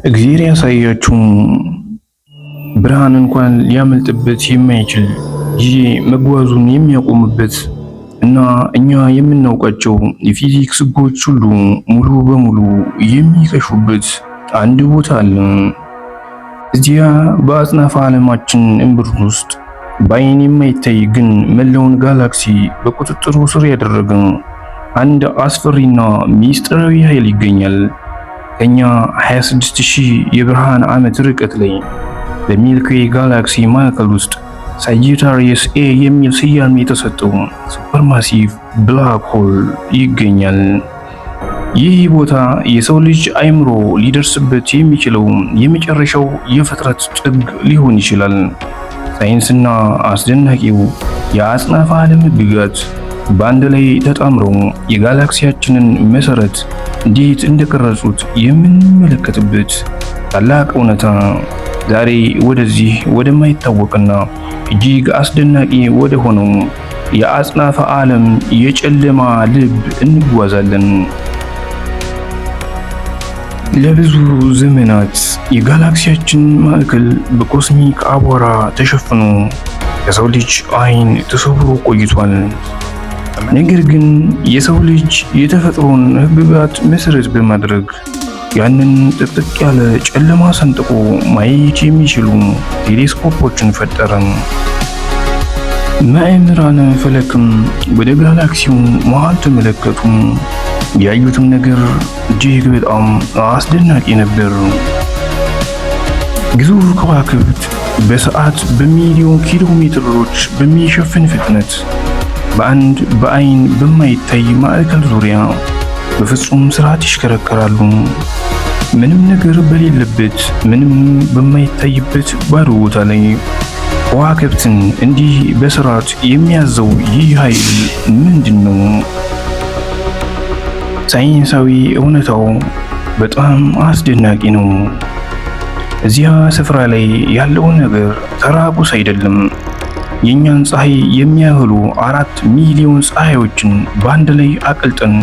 እግዚአብሔር ያሳያችሁ ብርሃን እንኳን ሊያመልጥበት የማይችል ጊዜ መጓዙን የሚያቆምበት እና እኛ የምናውቃቸው የፊዚክስ ሕጎች ሁሉ ሙሉ በሙሉ የሚከሽፉበት አንድ ቦታ አለ። እዚያ በአጽናፈ ዓለማችን እምብርት ውስጥ በአይን የማይታይ ግን መላውን ጋላክሲ በቁጥጥሩ ስር ያደረገ አንድ አስፈሪና ሚስጥራዊ ኃይል ይገኛል። ከኛ 26000 የብርሃን ዓመት ርቀት ላይ በሚልክዌይ ጋላክሲ ማዕከል ውስጥ ሳጂታሪየስ ኤ የሚል ስያሜ የተሰጠው ሱፐርማሲቭ ብላክ ሆል ይገኛል። ይህ ቦታ የሰው ልጅ አእምሮ ሊደርስበት የሚችለው የመጨረሻው የፍጥረት ጥግ ሊሆን ይችላል። ሳይንስና አስደናቂው የአጽናፈ ዓለም ሕግጋት በአንድ ላይ ተጣምረው የጋላክሲያችንን መሰረት እንዴት እንደቀረጹት የምንመለከትበት ታላቅ እውነታ ዛሬ ወደዚህ ወደማይታወቅና እጅግ አስደናቂ ወደ ሆነው የአጽናፈ ዓለም የጨለማ ልብ እንጓዛለን። ለብዙ ዘመናት የጋላክሲያችን ማዕከል በኮስሚክ አቧራ ተሸፍኖ የሰው ልጅ አይን ተሰውሮ ቆይቷል። ነገር ግን የሰው ልጅ የተፈጥሮን ሕግጋት መሰረት በማድረግ ያንን ጥቅጥቅ ያለ ጨለማ ሰንጥቆ ማየት የሚችሉ ቴሌስኮፖችን ፈጠረን። መምህራነ ፈለክም ወደ ጋላክሲው መሃል ተመለከቱ። ያዩትም ነገር እጅግ በጣም አስደናቂ ነበር። ግዙፍ ከዋክብት በሰዓት በሚሊዮን ኪሎ ሜትሮች በሚሸፍን ፍጥነት በአንድ በአይን በማይታይ ማዕከል ዙሪያ በፍጹም ስርዓት ይሽከረከራሉ። ምንም ነገር በሌለበት ምንም በማይታይበት ባዶ ቦታ ላይ ከዋክብትን እንዲህ በስርዓት የሚያዘው ይህ ኃይል ምንድን ነው? ሳይንሳዊ እውነታው በጣም አስደናቂ ነው። እዚያ ስፍራ ላይ ያለው ነገር ተራ ቁስ አይደለም። የኛን ፀሐይ የሚያህሉ 4 ሚሊዮን ፀሐዮችን በአንድ ላይ አቅልጠን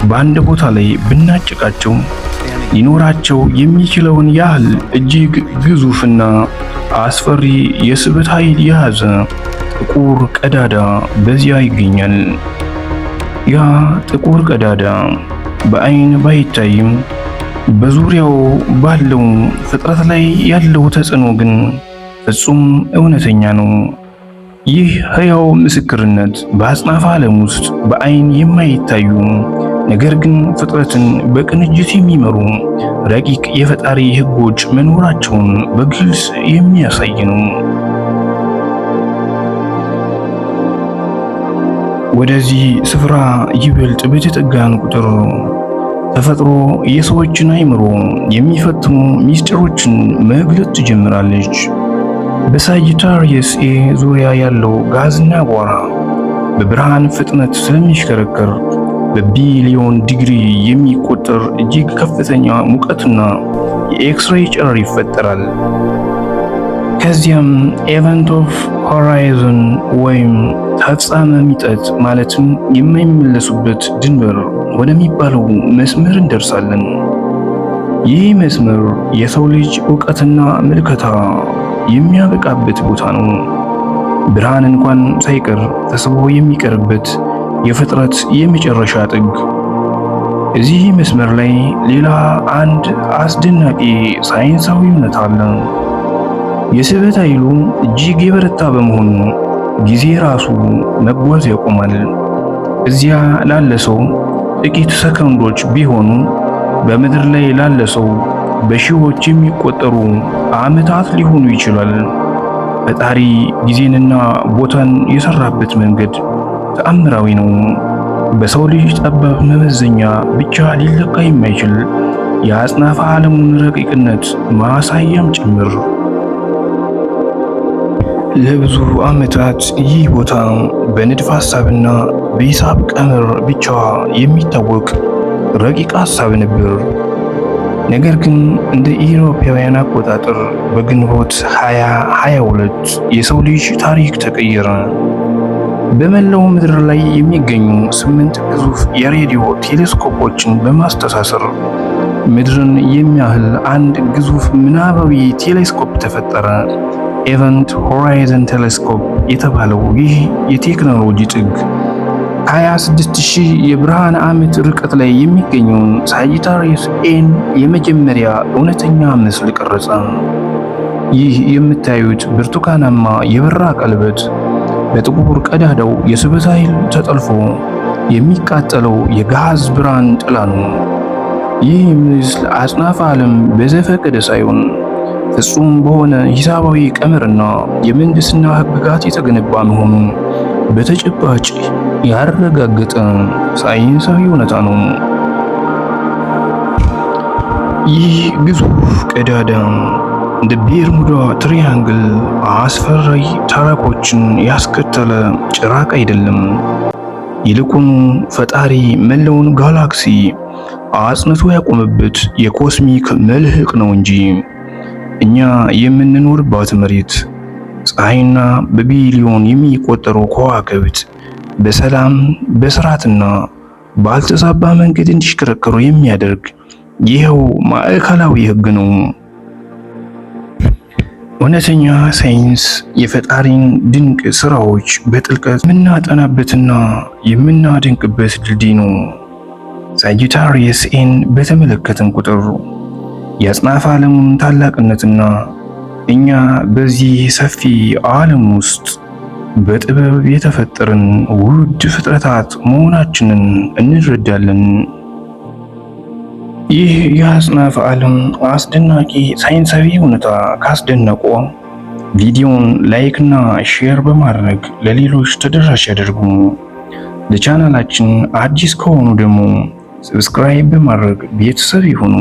በአንድ ቦታ ላይ ብናጭቃቸው ሊኖራቸው የሚችለውን ያህል እጅግ ግዙፍና አስፈሪ የስበት ኃይል የያዘ ጥቁር ቀዳዳ በዚያ ይገኛል። ያ ጥቁር ቀዳዳ በአይን ባይታይም በዙሪያው ባለው ፍጥረት ላይ ያለው ተጽዕኖ ግን ፍጹም እውነተኛ ነው። ይህ ሕያው ምስክርነት በአጽናፈ ዓለም ውስጥ በአይን የማይታዩ ነገር ግን ፍጥረትን በቅንጅት የሚመሩ ረቂቅ የፈጣሪ ሕጎች መኖራቸውን በግልጽ የሚያሳይ ነው። ወደዚህ ስፍራ ይበልጥ በተጠጋን ቁጥር ተፈጥሮ የሰዎችን አእምሮ የሚፈትኑ ሚስጥሮችን መግለጽ ትጀምራለች። በሳጂታሪየስ ኤ ዙሪያ ያለው ጋዝና አቧራ በብርሃን ፍጥነት ስለሚሽከረከር በቢሊዮን ዲግሪ የሚቆጠር እጅግ ከፍተኛ ሙቀትና የኤክስሬይ ጨረር ይፈጠራል። ከዚያም ኤቨንት ኦፍ ሆራይዘን ወይም ተፍጻመ ሚጠት ማለትም የማይመለሱበት ድንበር ወደሚባለው መስመር እንደርሳለን። ይህ መስመር የሰው ልጅ ዕውቀትና ምልከታ የሚያበቃበት ቦታ ነው። ብርሃን እንኳን ሳይቀር ተስቦ የሚቀርበት የፍጥረት የመጨረሻ ጥግ። እዚህ መስመር ላይ ሌላ አንድ አስደናቂ ሳይንሳዊ እውነት አለ። የስበት ኃይሉ እጅግ የበረታ በመሆኑ ጊዜ ራሱ መጓዝ ያቆማል። እዚያ ላለ ሰው ጥቂት ሰከንዶች ቢሆኑ በምድር ላይ ላለ ሰው በሺዎች የሚቆጠሩ ዓመታት ሊሆኑ ይችላል። ፈጣሪ ጊዜንና ቦታን የሰራበት መንገድ ተአምራዊ ነው። በሰው ልጅ ጠባብ መመዘኛ ብቻ ሊለካ የማይችል የአጽናፈ ዓለሙን ረቂቅነት ማሳያም ጭምር። ለብዙ ዓመታት ይህ ቦታ በንድፈ ሐሳብና በሂሳብ ቀመር ብቻ የሚታወቅ ረቂቅ ሐሳብ ነበር። ነገር ግን እንደ ኢሮፓውያን አቆጣጠር በግንቦት 2022 የሰው ልጅ ታሪክ ተቀየረ። በመላው ምድር ላይ የሚገኙ 8 ግዙፍ የሬዲዮ ቴሌስኮፖችን በማስተሳሰር ምድርን የሚያህል አንድ ግዙፍ ምናባዊ ቴሌስኮፕ ተፈጠረ። ኤቨንት ሆራይዘን ቴሌስኮፕ የተባለው ይህ የቴክኖሎጂ ጥግ 26000 የብርሃን ዓመት ርቀት ላይ የሚገኘውን ሳጂታሪየስ ኤን የመጀመሪያ እውነተኛ ምስል ቀረጸ። ይህ የምታዩት ብርቱካናማ የበራ ቀለበት በጥቁር ቀዳዳው የስበት ኃይል ተጠልፎ የሚቃጠለው የጋዝ ብርሃን ጥላ ነው። ይህ ምስል አጽናፈ ዓለም በዘፈቀደ ሳይሆን ፍጹም በሆነ ሂሳባዊ ቀመርና የምህንድስና ሕግጋት የተገነባ መሆኑን በተጨባጭ ያረጋገጠ ሳይንሳዊ እውነታ ነው። ይህ ግዙፍ ቀዳዳ እንደ ቤርሙዳ ትሪያንግል አስፈሪ ታሪኮችን ያስከተለ ጭራቅ አይደለም። ይልቁኑ ፈጣሪ መላውን ጋላክሲ አጽንቶ ያቆመበት የኮስሚክ መልህቅ ነው እንጂ እኛ የምንኖርባት መሬት፣ ፀሐይና በቢሊዮን የሚቆጠሩ ከዋክብት በሰላም በስርዓትና ባልተዛባ መንገድ እንዲሽከረከሩ የሚያደርግ ይኸው ማዕከላዊ ህግ ነው። እውነተኛ ሳይንስ የፈጣሪን ድንቅ ስራዎች በጥልቀት የምናጠናበትና የምናደንቅበት ድልድይ ነው። ሳጂታሪየስ ኤን በተመለከትን ቁጥር የአጽናፈ ዓለሙን ታላቅነትና እኛ በዚህ ሰፊ ዓለም ውስጥ በጥበብ የተፈጠርን ውድ ፍጥረታት መሆናችንን እንረዳለን። ይህ የአጽናፈ ዓለም አስደናቂ ሳይንሳዊ እውነታ ካስደነቆ ቪዲዮውን ላይክ እና ሼር በማድረግ ለሌሎች ተደራሽ ያደርጉ። ለቻናላችን አዲስ ከሆኑ ደግሞ ሰብስክራይብ በማድረግ ቤተሰብ ይሁኑ።